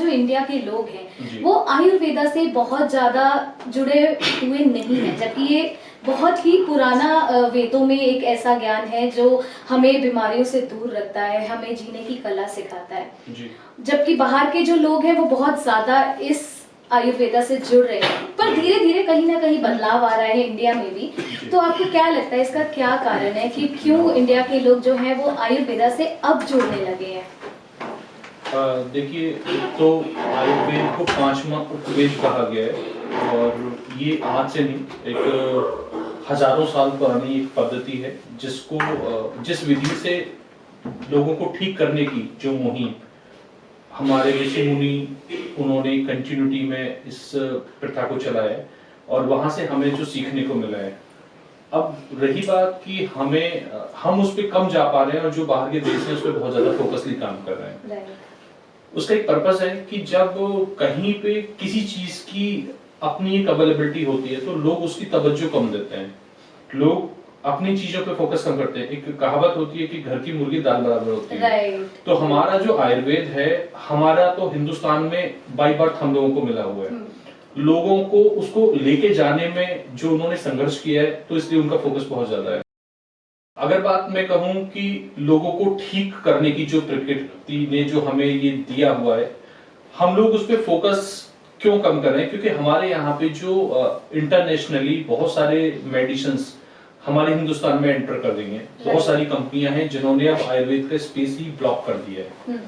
जो इंडिया के लोग हैं वो आयुर्वेदा से बहुत ज्यादा जुड़े हुए नहीं हैं, जबकि ये बहुत ही पुराना वेदों में एक ऐसा ज्ञान है जो हमें बीमारियों से दूर रखता है, हमें जीने की कला सिखाता है। जबकि बाहर के जो लोग हैं वो बहुत ज्यादा इस आयुर्वेदा से जुड़ रहे हैं, पर धीरे धीरे कहीं ना कहीं बदलाव आ रहा है इंडिया में भी। तो आपको क्या लगता है इसका क्या कारण है कि क्यों इंडिया के लोग जो हैं वो आयुर्वेदा से अब जुड़ने लगे हैं? देखिए, तो आयुर्वेद को 5वां उपवेद कहा गया है और ये आज से नहीं, एक हजारों साल पुरानी एक पद्धति है जिस विधि से लोगों को ठीक करने की जो मुहिम हमारे ऋषि मुनि उन्होंने कंटिन्यूटी में इस प्रथा को चलाया है और वहां से हमें जो सीखने को मिला है। अब रही बात कि हम उस पर कम जा पा रहे हैं और जो बाहर के देश हैं उस पर बहुत ज्यादा फोकसली काम कर रहे हैं। उसका एक पर्पस है कि जब कहीं पे किसी चीज की अपनी एक अवेलेबिलिटी होती है तो लोग उसकी तवज्जो कम देते हैं, लोग अपनी चीजों पे फोकस कम करते हैं। एक कहावत होती है कि घर की मुर्गी दाल बराबर होती है। तो हमारा जो आयुर्वेद है, हमारा तो हिंदुस्तान में बाय बर्थ हम लोगों को मिला हुआ है। लोगों को उसको लेके जाने में जो उन्होंने संघर्ष किया है, तो इसलिए उनका फोकस बहुत ज्यादा है। अगर बात मैं कहूं कि लोगों को ठीक करने की जो प्रकृति ने जो हमें ये दिया हुआ है, हम लोग उस पर फोकस क्यों कम कर रहे हैं? क्योंकि हमारे यहाँ पे जो इंटरनेशनली बहुत सारे मेडिसिन्स हमारे हिंदुस्तान में एंटर कर रही हैं। बहुत सारी कंपनियां हैं जिन्होंने अब आयुर्वेद का स्पेस ही ब्लॉक कर दिया है।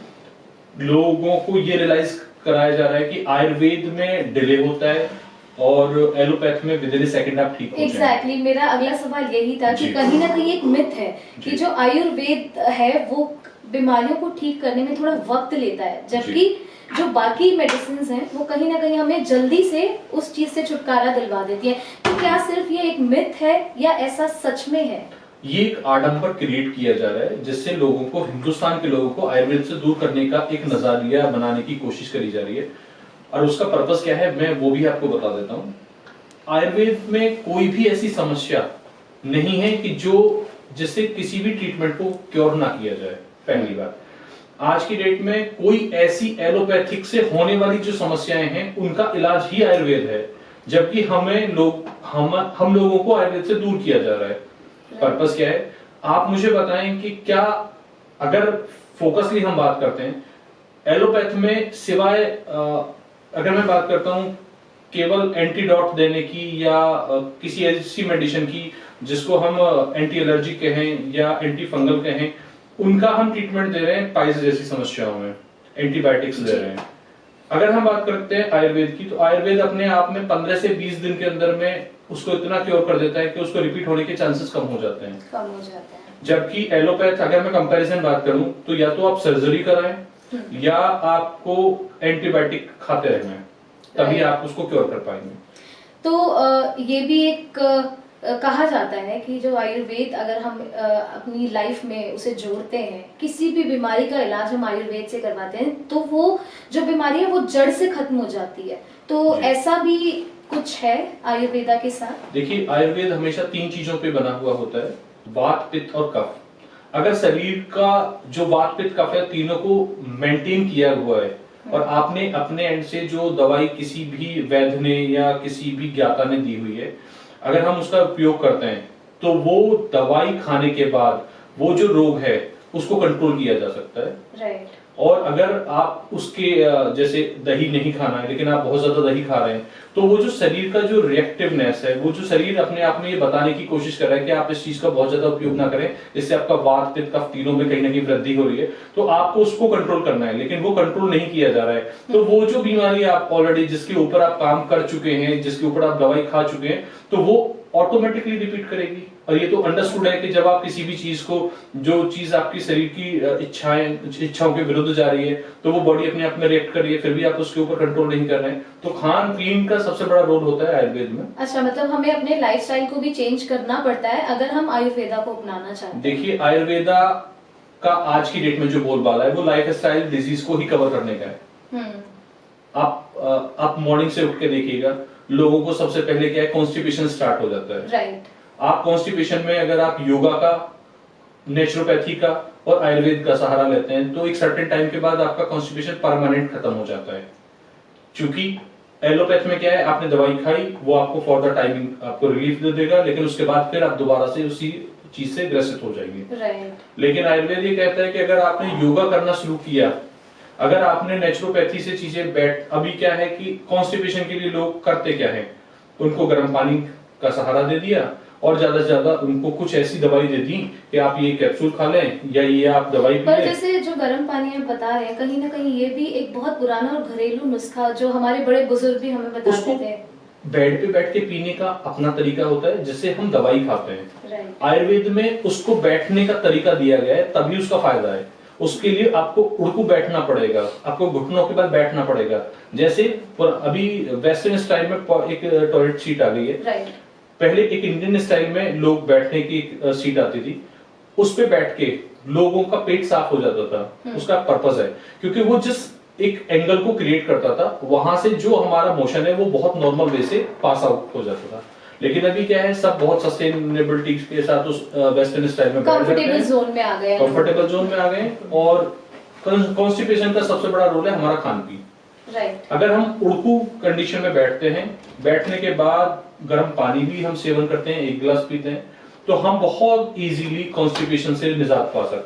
लोगों को ये रियलाइज कराया जा रहा है कि आयुर्वेद में डिले होता है और एलोपैथ में विद इन सेकंड आप ठीक हो जाएंगे। एग्जैक्टली, मेरा अगला सवाल यही था कि कहीं ना कहीं एक मिथ है कि जो आयुर्वेद है वो बीमारियों को ठीक करने में थोड़ा वक्त लेता है, जबकि जो बाकी मेडिसिन हैं वो कहीं ना कहीं हमें जल्दी से उस चीज से छुटकारा दिलवा देती है। तो क्या सिर्फ ये एक मिथ है या ऐसा सच में है? ये एक आडंबर क्रिएट किया जा रहा है जिससे लोगों को, हिंदुस्तान के लोगों को आयुर्वेद से दूर करने का एक नजरिया बनाने की कोशिश करी जा रही है। और उसका पर्पस क्या है मैं वो भी आपको बता देता हूँ। आयुर्वेद में कोई भी ऐसी समस्या नहीं है कि जिससे किसी भी ट्रीटमेंट को क्योर ना किया जाए। पहली बात, आज की डेट में कोई ऐसी एलोपैथिक से होने वाली जो समस्याएं हैं उनका इलाज ही आयुर्वेद है, जबकि हम लोगों को आयुर्वेद से दूर किया जा रहा है। पर्पस क्या है? आप मुझे बताएं कि क्या, अगर फोकसली हम बात करते हैं एलोपैथ में, सिवाय अगर मैं बात करता हूं केवल एंटीडोट देने की या किसी ऐसी मेडिसिन की जिसको हम एंटी एलर्जी कहें या एंटी फंगल कहें, उनका हम ट्रीटमेंट दे रहे हैं पाइल्स जैसी समस्याओं में, एंटीबायोटिक्स दे रहे हैं। अगर हम बात करते हैं आयुर्वेद की, तो आयुर्वेद अपने आप में 15 से 20 दिन के अंदर में उसको इतना क्योर कर देता है कि उसको रिपीट होने के चांसेस कम हो जाते हैं। जबकि एलोपैथ, अगर मैं कंपैरिजन बात करूं, तो या तो आप सर्जरी कराएं या आपको एंटीबायोटिक खाते रहना है, तभी आप उसको क्योर कर पाएंगे। तो ये भी एक कहा जाता है कि जो आयुर्वेद अगर हम अपनी लाइफ में उसे जोड़ते हैं, किसी भी बीमारी का इलाज हम आयुर्वेद से करवाते हैं, तो वो जो बीमारी है वो जड़ से खत्म हो जाती है। तो ऐसा भी कुछ है आयुर्वेदा के साथ? देखिए, आयुर्वेद हमेशा 3 चीजों पे बना हुआ होता है, वात, पित्त और कफ। अगर शरीर का जो वात, पित्त, कफ है, तीनों को मेंटेन किया हुआ है और आपने अपने एंड से जो दवाई किसी भी वैद्य ने या किसी भी ज्ञाता ने दी हुई है, अगर हम उसका उपयोग करते हैं तो वो दवाई खाने के बाद वो जो रोग है उसको कंट्रोल किया जा सकता है। राइट। और अगर आप उसके जैसे दही नहीं खाना है लेकिन आप बहुत ज्यादा दही खा रहे हैं, तो वो जो शरीर का जो रिएक्टिवनेस है, वो जो शरीर अपने आप में ये बताने की कोशिश कर रहा है कि आप इस चीज का बहुत ज्यादा उपयोग ना करें, इससे आपका वात, पित्त, कफ तीनों में कहीं ना कहीं वृद्धि हो रही है, तो आपको उसको कंट्रोल करना है, लेकिन वो कंट्रोल नहीं किया जा रहा है। तो वो जो बीमारी आप ऑलरेडी जिसके ऊपर आप काम कर चुके हैं, जिसके ऊपर आप दवाई खा चुके हैं, तो वो ऑटोमेटिकली रिपीट करेगी। और ये तो अंडरस्टूड है कि जब आप किसी भी चीज को, जो चीज आपकी शरीर की इच्छाओं के विरुद्ध जा रही है, तो वो बॉडी अपने आप में रिएक्ट कर रही है, फिर भी आप उसके ऊपर कंट्रोल नहीं कर रहे हैं। तो खान पीन का सबसे बड़ा रोल होता है आयुर्वेद में। अच्छा, मतलब हमें अपने लाइफस्टाइल को भी चेंज करना पड़ता है अगर हम आयुर्वेदा को अपनाना चाहते हैं। देखिए, आयुर्वेदा का आज की डेट में जो बोलबाला है वो लाइफस्टाइल डिजीज को ही कवर करने का है। आप मॉर्निंग से उठ के देखिएगा, लोगों को सबसे पहले क्या है, कॉन्स्टिपेशन स्टार्ट हो जाता है। राइट। आप कॉन्स्टिपेशन में अगर आप योगा का, नेचुरोपैथी का और आयुर्वेद का सहारा लेते हैं तो एक सर्टेन टाइम के बाद आपका कॉन्स्टिपेशन परमानेंट खत्म हो जाता है। क्योंकि एलोपैथ में क्या है, आपने दवाई खाई, वो आपको फॉर द टाइमिंग आपको रिलीफ दे देगा, लेकिन उसके बाद फिर आप दोबारा से उसी चीज से ग्रसित हो जाएंगे। राइट। लेकिन आयुर्वेद ये कहता है कि अगर आपने योगा करना शुरू किया, अगर आपने नेचुरोपैथी से चीजें अभी क्या है कि कॉन्स्टिपेशन के लिए लोग करते क्या है, उनको गर्म पानी का सहारा दे दिया और ज्यादा से ज्यादा उनको कुछ ऐसी दवाई दे दी कि आप ये कैप्सूल खा लें या ये आप दवाई पी पर लें। जैसे जो गर्म पानी आप बता रहे हैं, कहीं ना कहीं ये भी एक बहुत पुराना और घरेलू नुस्खा जो हमारे बड़े बुजुर्ग भी हमें बताते उसको थे। बेड पे बैठ के पीने का अपना तरीका होता है, जिससे हम दवाई खाते हैं। राइट। आयुर्वेद में उसको बैठने का तरीका दिया गया है, तभी उसका फायदा है। उसके लिए आपको उड़कू बैठना पड़ेगा, आपको घुटनों के बल बैठना पड़ेगा। जैसे अभी वेस्टर्न स्टाइल में एक टॉयलेट सीट आ गई है, राइट। पहले एक इंडियन स्टाइल में लोग बैठने की एक सीट आती थी, उस पे बैठ के लोगों का पेट साफ हो जाता था। उसका पर्पस है क्योंकि वो जिस एक एंगल को क्रिएट करता था, वहां से जो हमारा मोशन है वो बहुत नॉर्मल वे से पास आउट हो जाता था। लेकिन अभी क्या है, सब बहुत सस्टेनेबिलिटी के साथ उस वेस्टर्न स्टाइल में कंफर्टेबल जोन में आ गए, कंफर्टेबल जोन में आ गए। और कॉन्स्टिपेशन का सबसे बड़ा रोल है हमारा खान पीन। राइट। अगर हम उड़कू कंडीशन में बैठते हैं, बैठने के बाद गर्म पानी भी हम सेवन करते हैं, 1 गिलास पीते हैं, तो हम बहुत इजीली कॉन्स्टिपेशन से निजात पा सकते हैं।